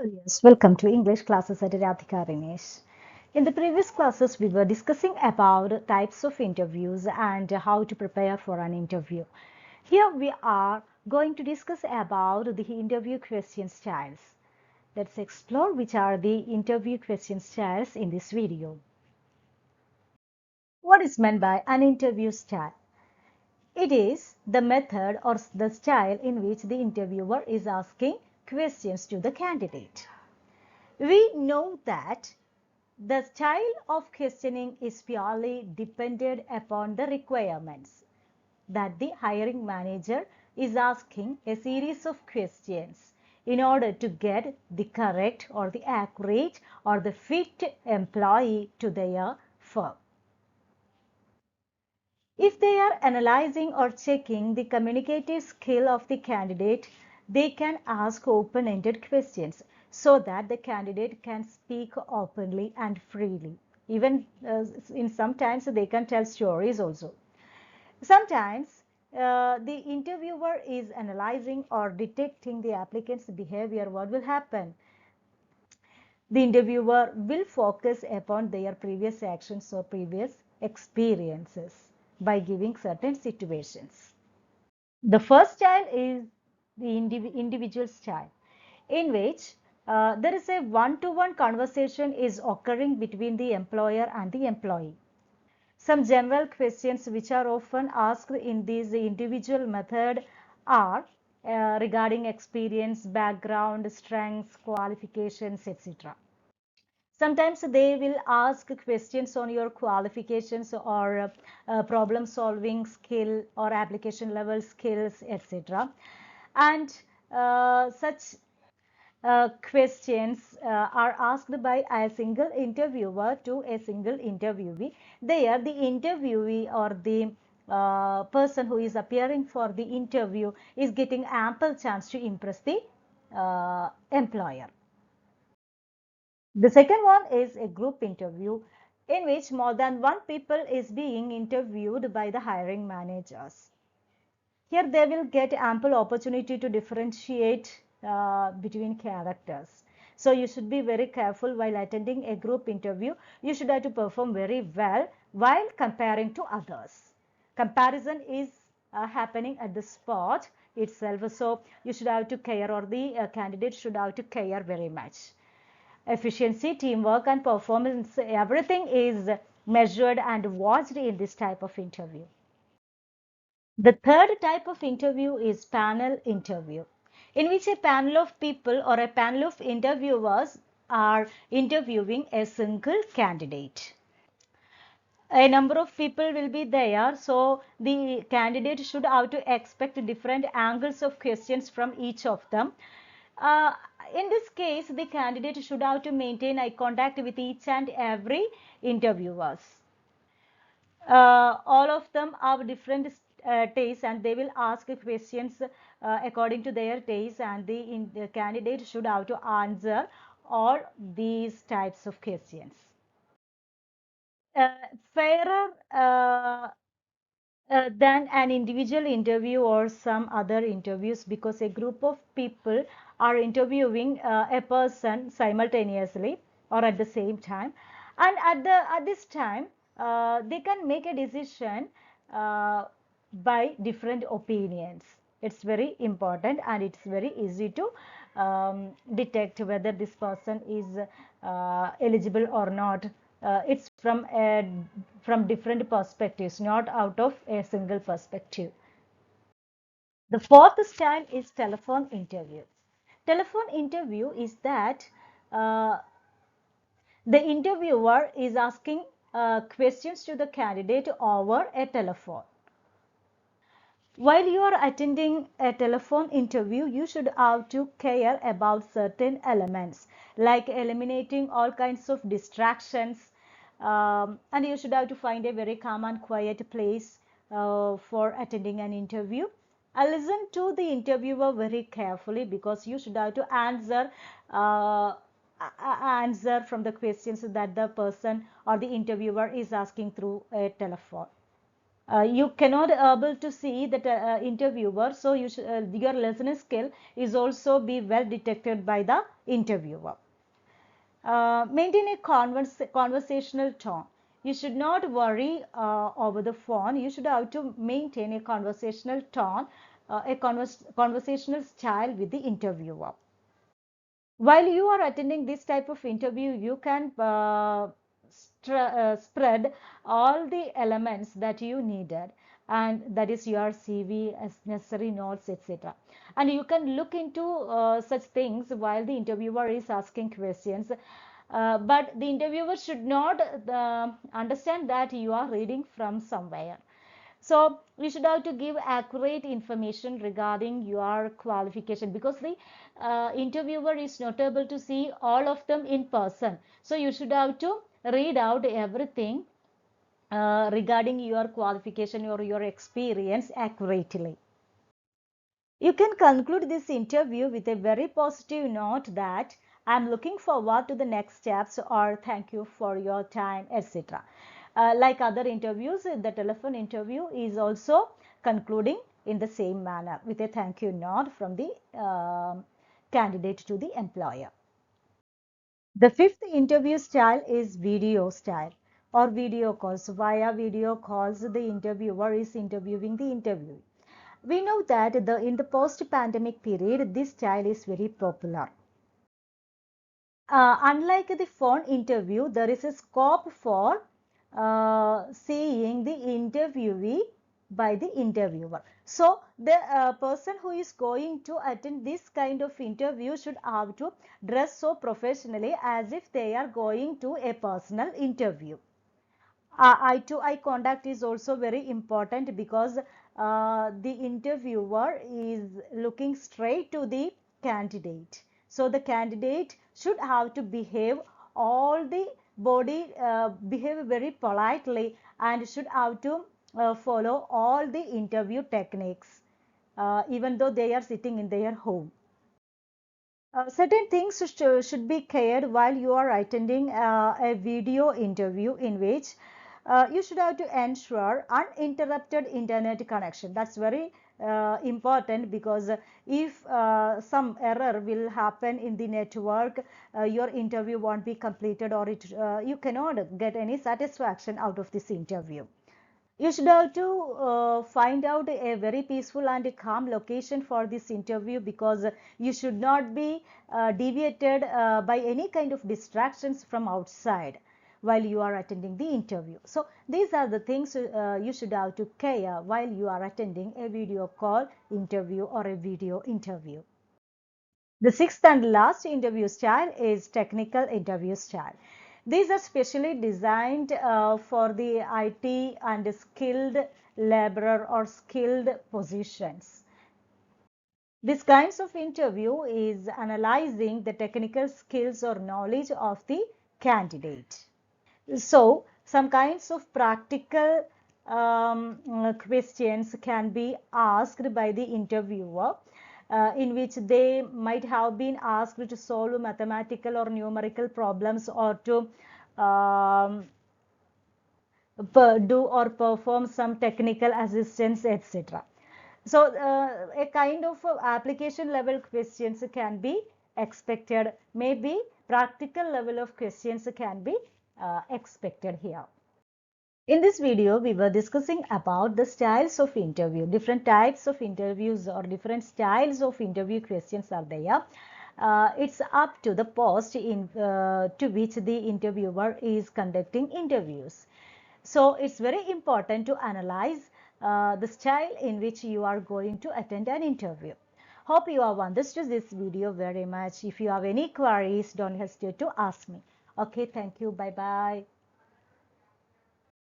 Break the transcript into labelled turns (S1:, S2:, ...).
S1: Yes, welcome to English classes at Radhika. In the previous classes, we were discussing about types of interviews and how to prepare for an interview. Here we are going to discuss about the interview question styles. Let's explore which are the interview question styles in this video. What is meant by an interview style? It is the method or the style in which the interviewer is asking questions to the candidate. We know that the style of questioning is purely dependent upon the requirements that the hiring manager is asking a series of questions in order to get the correct or the accurate or the fit employee to their firm. If they are analyzing or checking the communicative skill of the candidate, they can ask open-ended questions so that the candidate can speak openly and freely. Even in sometimes they can tell stories also. Sometimes the interviewer is analyzing or detecting the applicant's behavior. What will happen? The interviewer will focus upon their previous actions or previous experiences by giving certain situations. The first style is the individual style, in which there is a one-to-one conversation is occurring between the employer and the employee. Some general questions which are often asked in this individual method are regarding experience, background, strengths, qualifications, etc. Sometimes they will ask questions on your qualifications or problem solving skill or application level skills, etc. And such questions are asked by a single interviewer to a single interviewee. There, the interviewee or the person who is appearing for the interview is getting ample chance to impress the employer. The second one is a group interview in which more than one people is being interviewed by the hiring managers. Here they will get ample opportunity to differentiate between characters. So you should be very careful while attending a group interview. You should have to perform very well while comparing to others. Comparison is happening at the spot itself. So you should have to care, or the candidate should have to care very much. Efficiency, teamwork and performance, everything is measured and watched in this type of interview. The third type of interview is panel interview, in which a panel of people or a panel of interviewers are interviewing a single candidate. A number of people will be there, so the candidate should have to expect different angles of questions from each of them. Uh, in this case, the candidate should have to maintain eye contact with each and every interviewers. All of them have different tastes and they will ask questions according to their taste, and the candidate should have to answer all these types of questions. Fairer than an individual interview or some other interviews, because a group of people are interviewing a person simultaneously or at the same time, and at this time they can make a decision uh, by different opinions. It's very important and it's very easy to detect whether this person is eligible or not. It's from different perspectives, not out of a single perspective. The fourth style is telephone interview. Telephone interview is that uh, the interviewer is asking questions to the candidate over a telephone. While you are attending a telephone interview, you should have to care about certain elements like eliminating all kinds of distractions, and you should have to find a very calm and quiet place for attending an interview. Listen to the interviewer very carefully, because you should have to answer from the questions that the person or the interviewer is asking through a telephone. You cannot able to see that interviewer, so your listening skill is also be well detected by the interviewer. Maintain a conversational tone. You should not worry over the phone. You should have to maintain a conversational tone, a conversational style with the interviewer. While you are attending this type of interview, you can spread all the elements that you needed, and that is your CV, as necessary notes, etc. And you can look into such things while the interviewer is asking questions. But the interviewer should not understand that you are reading from somewhere. So you should have to give accurate information regarding your qualification, because the interviewer is not able to see all of them in person. So you should have to read out everything regarding your qualification or your experience accurately. You can conclude this interview with a very positive note that I'm looking forward to the next steps, or thank you for your time, etc. Like other interviews, the telephone interview is also concluding in the same manner with a thank you note from the candidate to the employer. The fifth interview style is video style or video calls. Via video calls, the interviewer is interviewing the interviewee. We know that in the post-pandemic period, this style is very popular. Unlike the phone interview, there is a scope for seeing the interviewee by the interviewer. So the person who is going to attend this kind of interview should have to dress so professionally as if they are going to a personal interview. Eye to eye contact is also very important, because the interviewer is looking straight to the candidate. So the candidate should have to behave all the body, behave very politely, and should have to follow all the interview techniques, even though they are sitting in their home. Certain things should be cared while you are attending a video interview, in which you should have to ensure uninterrupted internet connection. That's very important, because if some error will happen in the network, your interview won't be completed, or you cannot get any satisfaction out of this interview. You should have to find out a very peaceful and calm location for this interview, because you should not be deviated by any kind of distractions from outside while you are attending the interview. So these are the things you should have to care while you are attending a video call interview or a video interview. The sixth and last interview style is technical interview style. These are specially designed for the IT and skilled laborer or skilled positions. This kinds of interview is analyzing the technical skills or knowledge of the candidate. So some kinds of practical questions can be asked by the interviewer, in which they might have been asked to solve mathematical or numerical problems, or to um, do or perform some technical assistance, etc. So a kind of application level questions can be expected. Maybe practical level of questions can be expected here. In this video, we were discussing about the styles of interview. Different types of interviews or different styles of interview questions are there. It's up to the post to which the interviewer is conducting interviews. So it's very important to analyze the style in which you are going to attend an interview. Hope you have understood this video very much. If you have any queries, don't hesitate to ask me. Okay, thank you. Bye bye.